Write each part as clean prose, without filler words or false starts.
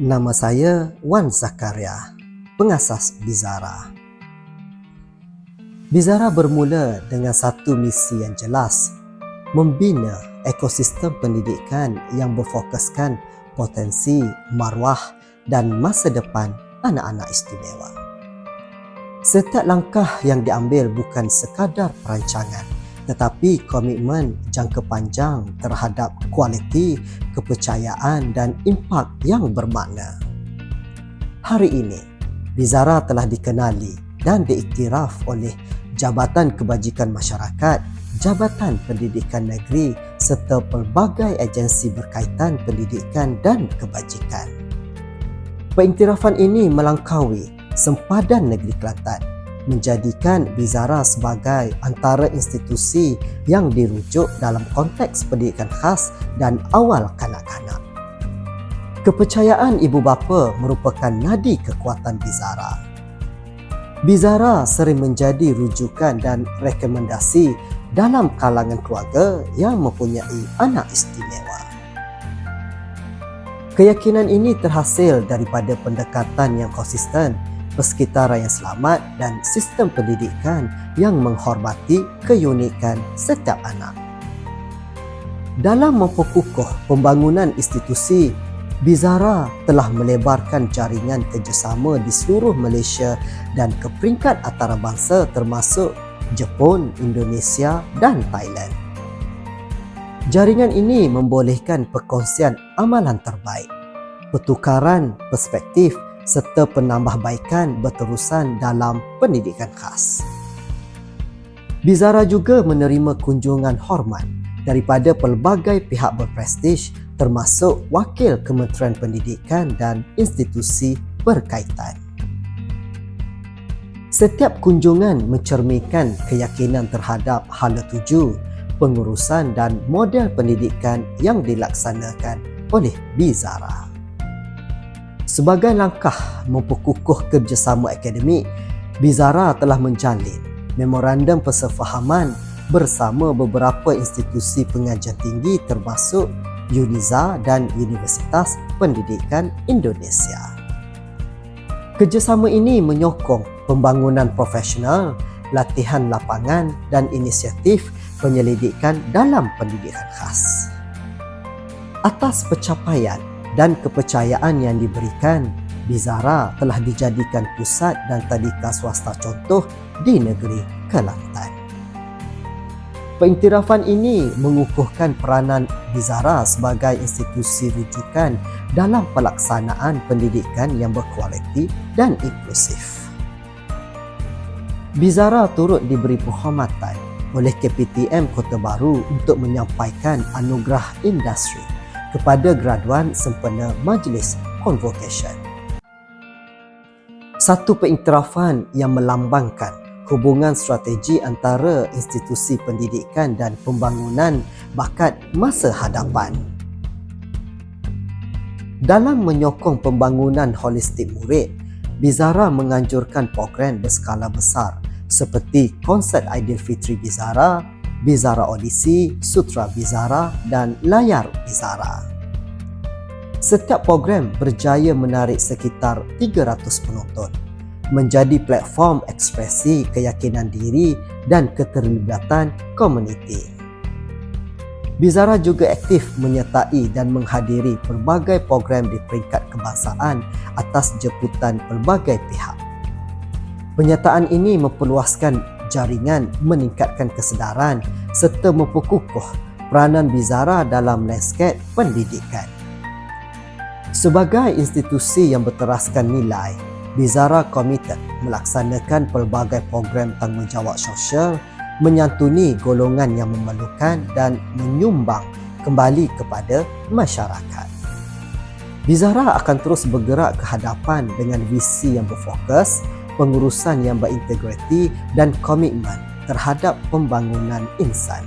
Nama saya Wan Zakaria, pengasas Bizara. Bizara bermula dengan satu misi yang jelas, membina ekosistem pendidikan yang berfokuskan potensi, maruah dan masa depan anak-anak istimewa. Setiap langkah yang diambil bukan sekadar perancangan, tetapi komitmen jangka panjang terhadap kualiti, kepercayaan dan impak yang bermakna. Hari ini, Bizara telah dikenali dan diiktiraf oleh Jabatan Kebajikan Masyarakat, Jabatan Pendidikan Negeri serta pelbagai agensi berkaitan pendidikan dan kebajikan. Pengiktirafan ini melangkaui sempadan negeri Kelantan, menjadikan Bizara sebagai antara institusi yang dirujuk dalam konteks pendidikan khas dan awal kanak-kanak. Kepercayaan ibu bapa merupakan nadi kekuatan Bizara. Bizara sering menjadi rujukan dan rekomendasi dalam kalangan keluarga yang mempunyai anak istimewa. Keyakinan ini terhasil daripada pendekatan yang konsisten, persekitaran yang selamat dan sistem pendidikan yang menghormati keunikan setiap anak. Dalam memperkukuh pembangunan institusi, Bizara telah melebarkan jaringan kerjasama di seluruh Malaysia dan ke peringkat antarabangsa termasuk Jepun, Indonesia dan Thailand. Jaringan ini membolehkan perkongsian amalan terbaik, pertukaran perspektif serta penambahbaikan berterusan dalam pendidikan khas. Bizara juga menerima kunjungan hormat daripada pelbagai pihak berprestij termasuk Wakil Kementerian Pendidikan dan institusi berkaitan. Setiap kunjungan mencerminkan keyakinan terhadap hala tuju, pengurusan dan model pendidikan yang dilaksanakan oleh Bizara. Sebagai langkah memperkukuh kerjasama akademik, Bizara telah menjalin memorandum persefahaman bersama beberapa institusi pengajian tinggi termasuk UNIZA dan Universitas Pendidikan Indonesia. Kerjasama ini menyokong pembangunan profesional, latihan lapangan dan inisiatif penyelidikan dalam pendidikan khas. Atas pencapaian dan kepercayaan yang diberikan, Bizara telah dijadikan pusat dan tadika swasta contoh di negeri Kelantan. Pengiktirafan ini mengukuhkan peranan Bizara sebagai institusi rujukan dalam pelaksanaan pendidikan yang berkualiti dan inklusif. Bizara turut diberi penghormatan oleh KPTM Kota Baru untuk menyampaikan anugerah industri kepada graduan sempena Majlis Convocation. Satu pengiktirafan yang melambangkan hubungan strategi antara institusi pendidikan dan pembangunan bakat masa hadapan. Dalam menyokong pembangunan holistik murid, Bizara menganjurkan program berskala besar seperti konsert Aidilfitri Bizara, Bizara Audisi, Sutra Bizara dan Layar Bizara. Setiap program berjaya menarik sekitar 300 penonton, menjadi platform ekspresi keyakinan diri dan keterlibatan komuniti. Bizara juga aktif menyertai dan menghadiri pelbagai program di peringkat kebangsaan atas jemputan pelbagai pihak. Penyertaan ini memperluaskan jaringan, meningkatkan kesedaran serta memperkukuh peranan Bizara dalam lanskap pendidikan. Sebagai institusi yang berteraskan nilai, Bizara komited melaksanakan pelbagai program tanggungjawab sosial, menyantuni golongan yang memerlukan dan menyumbang kembali kepada masyarakat. Bizara akan terus bergerak ke hadapan dengan visi yang berfokus, pengurusan yang berintegriti dan komitmen terhadap pembangunan insan.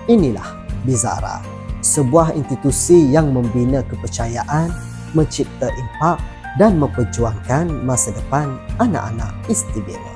Inilah Bizara, sebuah institusi yang membina kepercayaan, mencipta impak dan memperjuangkan masa depan anak-anak istimewa.